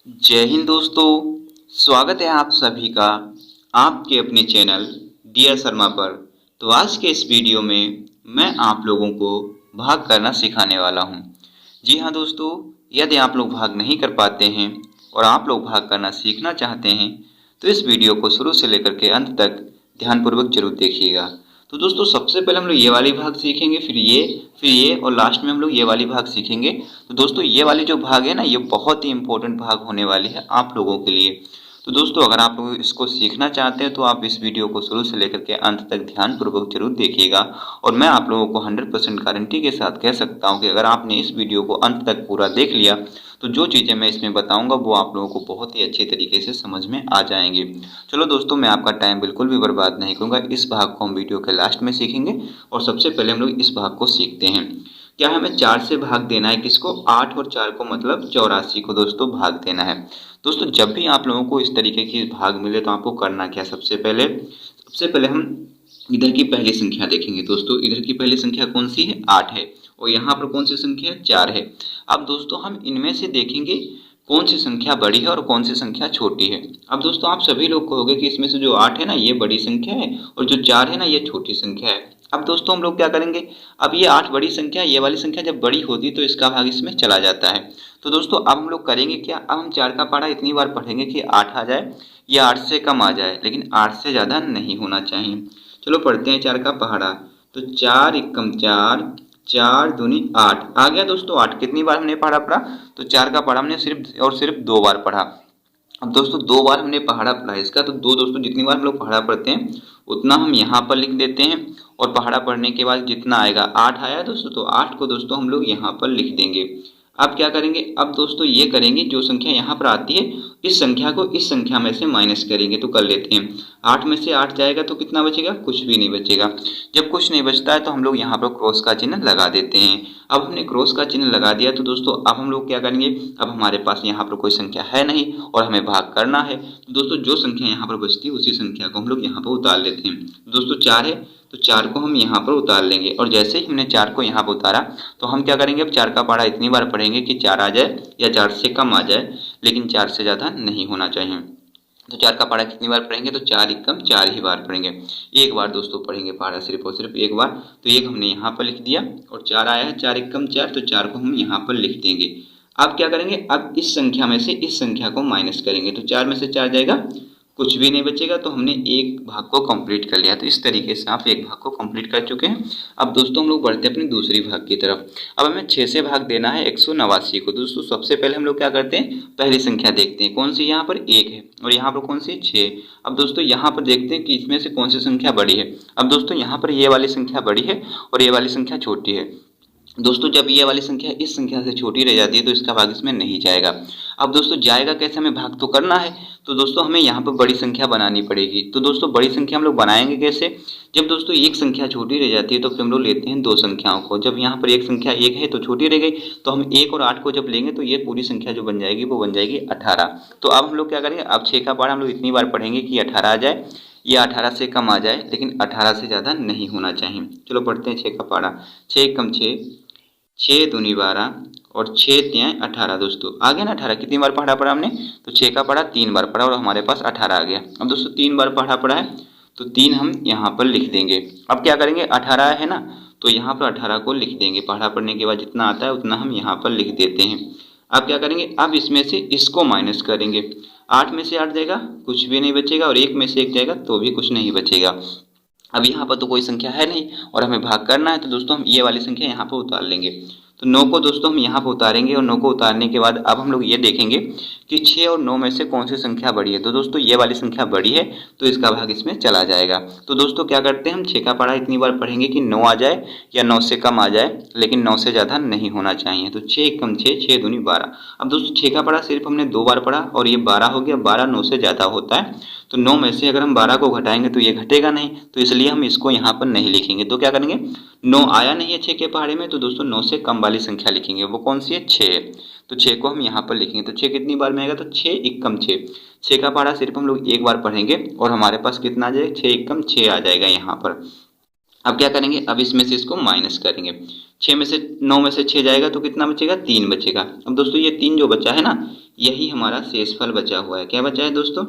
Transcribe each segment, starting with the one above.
जय हिंद दोस्तों। स्वागत है आप सभी का आपके अपने चैनल डियर शर्मा पर। तो आज के इस वीडियो में मैं आप लोगों को भाग करना सिखाने वाला हूं। जी हाँ दोस्तों, यदि आप लोग भाग नहीं कर पाते हैं और आप लोग भाग करना सीखना चाहते हैं तो इस वीडियो को शुरू से लेकर के अंत तक ध्यानपूर्वक जरूर देखिएगा। तो दोस्तों सबसे पहले हम लोग ये वाली भाग सीखेंगे, फिर ये और लास्ट में हम लोग ये वाली भाग सीखेंगे। तो दोस्तों ये वाली जो भाग है ना, ये बहुत ही इंपॉर्टेंट भाग होने वाली है आप लोगों के लिए। तो दोस्तों अगर आप लोग इसको सीखना चाहते हैं तो आप इस वीडियो को शुरू से लेकर के अंत तक ध्यानपूर्वक जरूर देखिएगा। और मैं आप लोगों को 100% गारंटी के साथ कह सकता हूं कि अगर आपने इस वीडियो को अंत तक पूरा देख लिया तो जो चीज़ें मैं इसमें बताऊंगा वो आप लोगों को बहुत ही अच्छे तरीके से समझ में आ जाएंगी। चलो दोस्तों, मैं आपका टाइम बिल्कुल भी बर्बाद नहीं करूँगा। इस भाग को हम वीडियो के लास्ट में सीखेंगे और सबसे पहले हम लोग इस भाग को सीखते हैं। क्या हमें 4 से भाग देना है किसको? 8 और 4 को मतलब 84 को दोस्तों भाग देना है। दोस्तों जब भी आप लोगों को इस तरीके की भाग मिले तो आपको करना क्या? सबसे पहले हम इधर की पहली संख्या देखेंगे। दोस्तों इधर की पहली संख्या कौन सी है? 8 है। और यहाँ पर कौन सी संख्या है? 4 है। अब दोस्तों हम इनमें से देखेंगे कौन सी संख्या बड़ी है और कौन सी संख्या छोटी है। अब दोस्तों आप सभी लोग कहोगे कि इसमें से जो 8 है ना ये बड़ी संख्या है और जो 4 है ना ये छोटी संख्या है। अब दोस्तों हम लोग क्या करेंगे, अब ये 8 बड़ी संख्या, ये वाली संख्या जब बड़ी होती है तो इसका भाग इसमें चला जाता है। तो दोस्तों अब हम लोग करेंगे क्या, अब हम 4 का पहाड़ा इतनी बार पढ़ेंगे कि 8 आ जाए या 8 से कम आ जाए, लेकिन 8 से ज़्यादा नहीं होना चाहिए। चलो पढ़ते हैं 4 का पहाड़ा। तो 4 एकम 4, 4 दूनी 8 आ गया। दोस्तों 8 कितनी बार हमने पहाड़ा पढ़ा? तो 4 का पहाड़ा हमने सिर्फ और सिर्फ 2 बार पढ़ा। अब दोस्तों 2 बार हमने पहाड़ा पढ़ा इसका, तो दो दोस्तों जितनी बार हम लोग पहाड़ा पढ़ते हैं उतना हम यहाँ पर लिख देते हैं। और पहाड़ा पढ़ने के बाद जितना आएगा, 8 आया दोस्तों, तो 8 को दोस्तों हम लोग यहाँ पर लिख देंगे। अब क्या करेंगे, अब दोस्तों ये करेंगे जो संख्या यहाँ पर आती है इस संख्या को इस संख्या में से माइनस करेंगे। तो कर लेते हैं, 8 में से 8 जाएगा तो कितना बचेगा? कुछ भी नहीं बचेगा। जब कुछ नहीं बचता है तो हम लोग यहाँ पर क्रॉस का चिन्ह लगा देते हैं। अब हमने क्रॉस का चिन्ह लगा दिया तो दोस्तों अब हम लोग क्या करेंगे, अब हमारे पास यहाँ पर कोई संख्या है नहीं और हमें भाग करना है। तो दोस्तों जो संख्या यहाँ पर बचती है उसी संख्या को हम लोग यहाँ पर उतार लेते हैं। दोस्तों 4 है तो 4 को हम यहाँ पर उतार लेंगे। और जैसे ही हमने 4 को यहाँ पर उतारा तो हम क्या करेंगे, अब 4 का पहाड़ा इतनी बार पढ़ेंगे कि 4 आ जाए या 4 से कम आ जाए, लेकिन 4 से ज़्यादा नहीं होना चाहिए। तो 4 का पहाड़ा कितनी बार पढ़ेंगे? तो 4 एकम 4 ही बार पढ़ेंगे। एक बार दोस्तों पढ़ेंगे पहाड़ा सिर्फ और सिर्फ एक बार। तो एक हमने यहाँ पर लिख दिया और 4 आया है, 4 एकम 4, तो 4 को हम यहाँ पर लिख देंगे। अब क्या करेंगे, अब इस संख्या में से इस संख्या को माइनस करेंगे। तो 4 में से 4 जाएगा, कुछ भी नहीं बचेगा। तो हमने एक भाग को कंप्लीट कर लिया। तो इस तरीके से आप एक भाग को कंप्लीट कर चुके हैं। अब दोस्तों हम लोग बढ़ते हैं अपनी दूसरी भाग की तरफ। अब हमें 6 से भाग देना है 189 को। दोस्तों सबसे पहले हम लोग क्या करते हैं, पहली संख्या देखते हैं कौन सी, यहाँ पर 1 है और यहाँ पर कौन सी 6। अब दोस्तों यहाँ पर देखते हैं कि इसमें से कौन सी संख्या बड़ी है। अब दोस्तों यहाँ पर ये वाली संख्या बड़ी है और ये वाली संख्या छोटी है। दोस्तों जब ये वाली संख्या इस संख्या से छोटी रह जाती है तो इसका भाग इसमें नहीं जाएगा। अब दोस्तों जाएगा कैसे, हमें भाग तो करना है। तो दोस्तों हमें यहाँ पर बड़ी संख्या बनानी पड़ेगी। तो दोस्तों बड़ी संख्या हम लोग बनाएंगे कैसे, जब दोस्तों एक संख्या छोटी रह जाती है तो फिर हम लोग लेते हैं दो संख्याओं को। जब यहाँ पर एक संख्या 1 है तो छोटी रह गई, तो हम 1 और 8 को जब लेंगे तो ये पूरी संख्या जो बन जाएगी वो बन जाएगी 18। तो अब हम लोग क्या करेंगे, अब 6 का पहाड़ा हम लोग इतनी बार पढ़ेंगे कि 18 आ जाए या 18 से कम आ जाए, लेकिन 18 से ज़्यादा नहीं होना चाहिए। चलो पढ़ते हैं 6 का पहाड़ा। 6 एकम 6, 6 दूनी 12 और 6 तियाँ 18। दोस्तों आ गया ना 18, कितनी बार पढ़ा पढ़ा हमने? तो 6 का पढ़ा 3 बार पढ़ा और हमारे पास 18 आ गया। अब दोस्तों 3 बार पढ़ा पढ़ा है तो 3 हम यहाँ पर लिख देंगे। अब क्या करेंगे, 18 है ना, तो यहाँ पर 18 को लिख देंगे। पढ़ा पढ़ने के बाद जितना आता है उतना हम यहाँ पर लिख देते हैं। अब क्या करेंगे, अब इसमें से इसको माइनस करेंगे। 8 में से 8 जाएगा, कुछ भी नहीं बचेगा, और 1 में से 1 जाएगा तो भी कुछ नहीं बचेगा। अब यहाँ पर तो कोई संख्या है नहीं और हमें भाग करना है, तो दोस्तों हम ये वाली संख्या यहाँ पर उतार लेंगे। तो 9 को दोस्तों हम यहाँ पर उतारेंगे और 9 को उतारने के बाद अब हम लोग ये देखेंगे कि 6 और 9 में से कौन सी संख्या बड़ी है। तो दोस्तों ये वाली संख्या बड़ी है तो इसका भाग इसमें चला जाएगा। तो दोस्तों क्या करते हैं, हम 6 का पहाड़ा इतनी बार पढ़ेंगे कि 9 आ जाए या 9 से कम आ जाए, लेकिन 9 से ज़्यादा नहीं होना चाहिए। तो 6 एकम 6, 6 दूनी 12। अब दोस्तों 6 का पहाड़ा सिर्फ हमने 2 बार पढ़ा और ये 12 हो गया। 12 9 से ज़्यादा होता है, तो 9 में से अगर हम 12 को घटाएंगे तो ये घटेगा नहीं, तो इसलिए हम इसको यहाँ पर नहीं लिखेंगे। तो क्या करेंगे, 9 आया नहीं है 6 के पहाड़े में, तो दोस्तों 9 से कम वाली संख्या लिखेंगे। वो कौन सी है? 6 है। तो 6 को हम यहाँ पर लिखेंगे। तो 6 कितनी बार में आएगा? तो 6 एकम 6। 6 का पहाड़ा सिर्फ हम लोग एक बार पढ़ेंगे और हमारे पास कितना आ जाएगा? 6 एकम 6 आ जाएगा यहाँ पर। अब क्या करेंगे, अब इसमें से इसको माइनस करेंगे। 6 में से 9 में से 6 जाएगा तो कितना बचेगा, 3 बचेगा। अब दोस्तों ये 3 जो बचा है ना, यही हमारा शेषफल बचा हुआ है। क्या बचा है दोस्तों,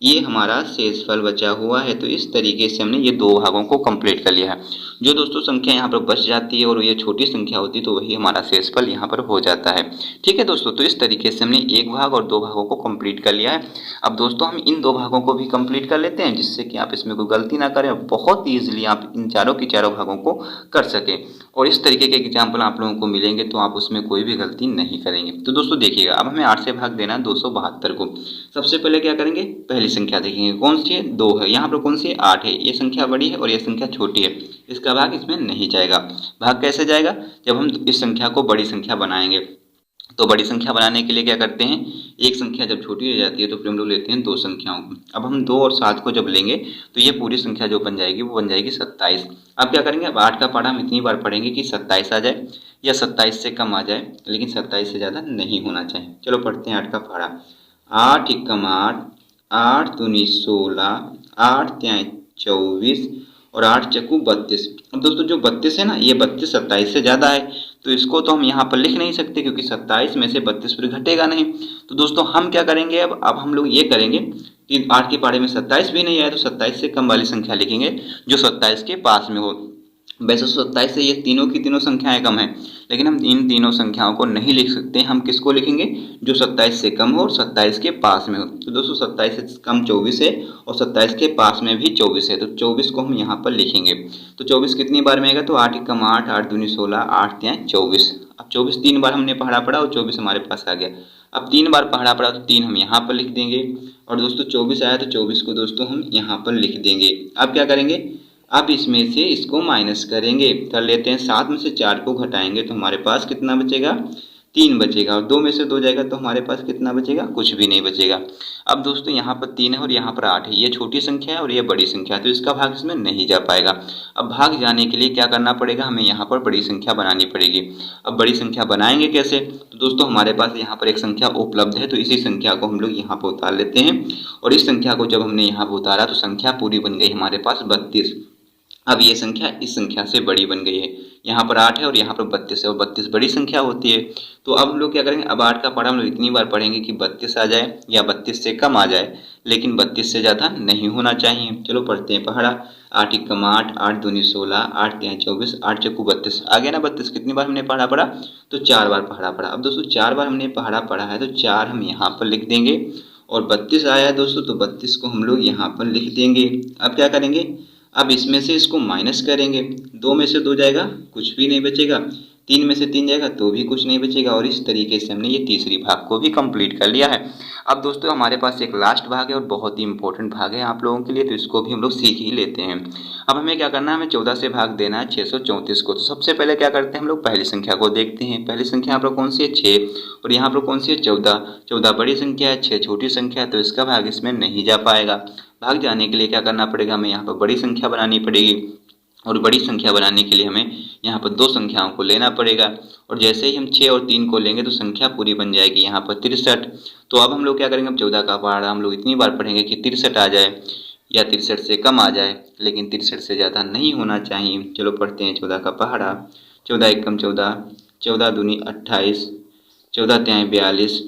ये हमारा शेषफल बचा हुआ है। तो इस तरीके से हमने ये दो भागों को कंप्लीट कर लिया है। जो दोस्तों संख्या यहाँ पर बच जाती है और ये छोटी संख्या होती है तो वही हमारा शेषफल यहाँ पर हो जाता है। ठीक है दोस्तों, तो इस तरीके से हमने एक भाग और दो भागों को कंप्लीट कर लिया है। अब दोस्तों हम इन दो भागों को भी कंप्लीट कर लेते हैं, जिससे कि आप इसमें कोई गलती ना करें, बहुत ईजिली आप इन चारों की चारों भागों को कर सकें। और इस तरीके के एग्जाम्पल आप लोगों को मिलेंगे तो आप उसमें कोई भी गलती नहीं करेंगे। तो दोस्तों देखिएगा, अब हमें 8 से भाग देना है 272 को। सबसे पहले क्या करेंगे, पहली संख्या देखेंगे कौन सी है, 2 है। यहाँ पर कौन सी है, 8 है। ये संख्या बड़ी है और ये संख्या छोटी है, इसका भाग इसमें नहीं जाएगा। भाग कैसे जाएगा, जब हम इस संख्या को बड़ी संख्या बनाएंगे। तो बड़ी संख्या बनाने के लिए क्या करते हैं, एक संख्या जब छोटी हो जाती है तो फिर हम लोग लेते हैं दो संख्याओं को। अब हम 2 और 7 को जब लेंगे तो ये पूरी संख्या जो बन जाएगी वो बन जाएगी 27। अब क्या करेंगे, अब 8 का पढ़ा हम इतनी बार पढ़ेंगे कि 27 आ जाए या 27 से कम आ जाए, लेकिन 27 से ज़्यादा नहीं होना चाहिए। चलो पढ़ते हैं 8 का पढ़ा। 8 एकम 8, 8 दूनी 16, 8 त्याई 24 और 8 चक्कू 32। अब दोस्तों जो 32 है ना, ये 32 27 से ज़्यादा है, तो इसको तो हम यहाँ पर लिख नहीं सकते क्योंकि 27 में से 32 फिर घटेगा नहीं। तो दोस्तों हम क्या करेंगे, अब हम लोग ये करेंगे कि 8 के पहाड़े में 27 भी नहीं आया तो 27 से कम वाली संख्या लिखेंगे जो 27 के पास में हो। वैसे 27 से ये तीनों की तीनों संख्याएं कम है, लेकिन हम इन तीनों संख्याओं को नहीं लिख सकते। हम किसको लिखेंगे, जो 27 से कम हो और 27 के पास में हो। तो दोस्तों 27 से कम 24 है और 27 के पास में भी 24 है, तो 24 को हम यहाँ पर लिखेंगे। तो 24 कितनी बार में आएगा, तो 8 एकम 8, 8 दूनी 16, 8 त्याई 24। अब 24 3 बार हमने पढ़ा पड़ा और 24 हमारे पास आ गया। अब 3 बार पढ़ा पड़ा तो 3 हम यहाँ पर लिख देंगे और दोस्तों 24 आया तो 24 को दोस्तों हम यहाँ पर लिख देंगे। अब क्या करेंगे, अब इसमें से इसको माइनस करेंगे, कर लेते हैं। 7 में से 4 को घटाएंगे तो हमारे पास कितना बचेगा, 3 बचेगा। और 2 में से 2 जाएगा तो हमारे पास कितना बचेगा, कुछ भी नहीं बचेगा। अब दोस्तों यहाँ पर 3 है और यहाँ पर 8 है, ये छोटी संख्या है और ये बड़ी संख्या है, तो इसका भाग इसमें नहीं जा पाएगा। अब भाग जाने के लिए क्या करना पड़ेगा, हमें यहाँ पर बड़ी संख्या बनानी पड़ेगी। अब बड़ी संख्या बनाएंगे कैसे, तो दोस्तों हमारे पास यहाँ पर एक संख्या उपलब्ध है, तो इसी संख्या को हम लोग यहाँ पर उतार लेते हैं। और इस संख्या को जब हमने यहाँ पर उतारा तो संख्या पूरी बन गई हमारे पास 32। अब ये संख्या इस संख्या से बड़ी बन गई है, यहाँ पर 8 है और यहाँ पर 32 है और 32 बड़ी संख्या होती है। तो अब हम लोग क्या करेंगे, अब 8 का पढ़ा हम लोग इतनी बार पढ़ेंगे कि 32 आ जाए या 32 से कम आ जाए, लेकिन 32 से ज़्यादा नहीं होना चाहिए। चलो पढ़ते हैं पढ़ा। 8 एकम 8, 8 दूनी 16, 8 त्याई 24, 8 चक्कू 32 आ गया ना 32। कितनी बार हमने पढ़ा पढ़ा, तो 4 बार पढ़ा पढ़ा। अब दोस्तों 4 बार हमने पढ़ा है तो 4 हम यहाँ पर लिख देंगे और 32 आया है दोस्तों, तो 32 को हम लोग यहाँ पर लिख देंगे। अब क्या करेंगे, अब इसमें से इसको माइनस करेंगे। 2 में से 2 जाएगा, कुछ भी नहीं बचेगा। 3 में से 3 जाएगा तो भी कुछ नहीं बचेगा। और इस तरीके से हमने ये तीसरी भाग को भी कंप्लीट कर लिया है। अब दोस्तों हमारे पास एक लास्ट भाग है और बहुत ही इंपॉर्टेंट भाग है आप लोगों के लिए, तो इसको भी हम लोग सीख ही लेते हैं। अब हमें क्या करना है, हमें 14 से भाग देना है 634 को। तो सबसे पहले क्या करते हैं, हम लोग पहली संख्या को देखते हैं। पहली संख्या यहाँ पर कौन सी है, 6, और यहाँ पर कौन सी है, 14। 14 बड़ी संख्या है, 6 छोटी संख्या है, तो इसका भाग इसमें नहीं जा पाएगा। भाग जाने के लिए क्या करना पड़ेगा, हमें यहाँ पर बड़ी संख्या बनानी पड़ेगी। और बड़ी संख्या बनाने के लिए हमें यहाँ पर दो संख्याओं को लेना पड़ेगा। और जैसे ही हम 6 और 3 को लेंगे तो संख्या पूरी बन जाएगी यहाँ पर 63। तो अब हम लोग क्या करेंगे, अब 14 का पहाड़ा हम लोग इतनी बार पढ़ेंगे कि 63 आ जाए या 63 से कम आ जाए, लेकिन 63 से ज़्यादा नहीं होना चाहिए। चलो पढ़ते हैं 14 का पहाड़ा। 14 एकम 14, 14 दूनी 28, 14 त्याई 42,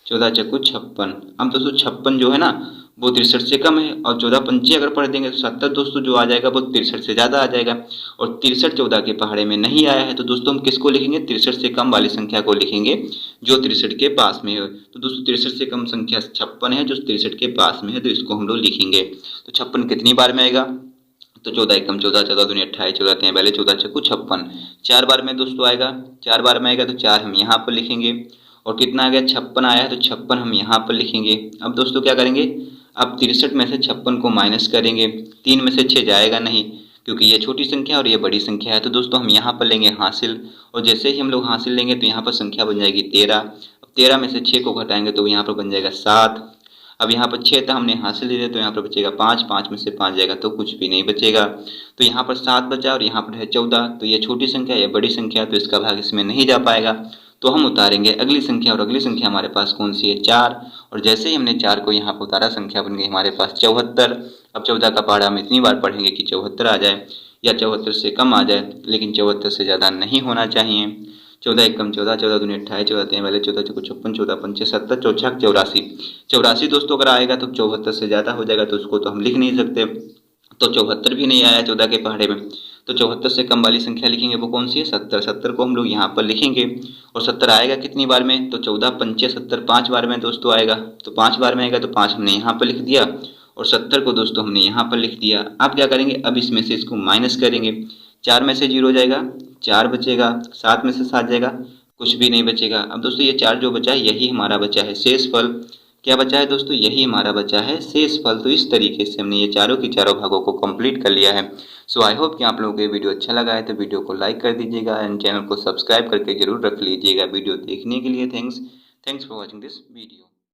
14 चक्कू 56। हम दोस्तों 56 जो है ना वो 63 से कम है, और 14 पंचे अगर पढ़ देंगे तो 70 दोस्तों जो आ जाएगा वो 63 से ज़्यादा आ जाएगा। और 63 14 के पहाड़े में नहीं आया है, तो दोस्तों हम किसको लिखेंगे, 63 से कम वाली संख्या को लिखेंगे जो 63 के पास में है। तो दोस्तों 63 से कम संख्या 56 है जो 63 के पास में है, तो इसको हम लोग लिखेंगे। तो 56 कितनी बार में आएगा, तो 14 एकम 14, 14 दूनी 28, 14 त्याई 42, 14 चक्कू 56। 4 बार में दोस्तों आएगा, 4 बार में आएगा तो 4 हम यहाँ पर लिखेंगे। और कितना आ गया, 56 आया है तो 56 हम यहाँ पर लिखेंगे। अब दोस्तों क्या करेंगे, अब 63 में से 56 को माइनस करेंगे। 3 में से 6 जाएगा नहीं क्योंकि ये छोटी संख्या और ये बड़ी संख्या है, तो दोस्तों हम यहाँ पर लेंगे हासिल। और जैसे ही हम लोग हासिल लेंगे तो यहाँ पर संख्या बन जाएगी 13। अब 13 में से 6 को घटाएंगे तो यहाँ पर बन जाएगा 7। अब यहाँ पर 6 था हमने हासिल ले लिया तो यहाँ पर बचेगा 5, 5 में से 5 जाएगा तो कुछ भी नहीं बचेगा। तो यहाँ पर 7 बचा और यहाँ पर है 14। तो ये छोटी संख्या है, ये बड़ी संख्या है, तो इसका भाग इसमें नहीं जा पाएगा। तो हम उतारेंगे अगली संख्या, और अगली संख्या हमारे पास कौन सी है, 4। और जैसे ही हमने 4 को यहाँ पर उतारा संख्या बन गई हमारे पास 74। अब 14 का पहाड़ा हम इतनी बार पढ़ेंगे कि 74 आ जाए। या 74 से कम आ जाए, लेकिन 74 से ज़्यादा नहीं होना चाहिए। 14 एकम 14, 14 दूनी 28, 14 तीन वाले 14 चौको 56, 14 पंचे 70, 4 छक 84। 84 दोस्तों अगर आएगा तो 74 से ज़्यादा हो जाएगा, तो उसको तो हम लिख नहीं सकते। तो 74 भी नहीं आया 14 के पहाड़े में, तो 74 से कम वाली संख्या लिखेंगे, वो कौन सी है? 70। 70 को हम लोग यहाँ पर लिखेंगे, और 70 आएगा कितनी बार में? तो 14 पंचे 70 5 बार में दोस्तों आएगा। तो 5 बार में आएगा, तो 5 हमने यहाँ पर लिख दिया, और 70 को दोस्तों हमने यहाँ पर लिख दिया। अब क्या करेंगे? अब इसमें से इसको माइनस करेंगे। 4 में से 0 जाएगा, 4 बचेगा। 7 में से 7 जाएगा, कुछ भी नहीं बचेगा। अब दोस्तों ये 4 जो बचा है यही हमारा बचा है शेष फल। क्या बचा है दोस्तों? यही हमारा बचा है शेष फल। तो इस तरीके से हमने ये चारों की चारों भागों को कंप्लीट कर लिया है। सो आई होप कि आप लोगों को ये वीडियो अच्छा लगा है, तो वीडियो को लाइक कर दीजिएगा एंड चैनल को सब्सक्राइब करके जरूर रख लीजिएगा। वीडियो देखने के लिए thanks for watching this video.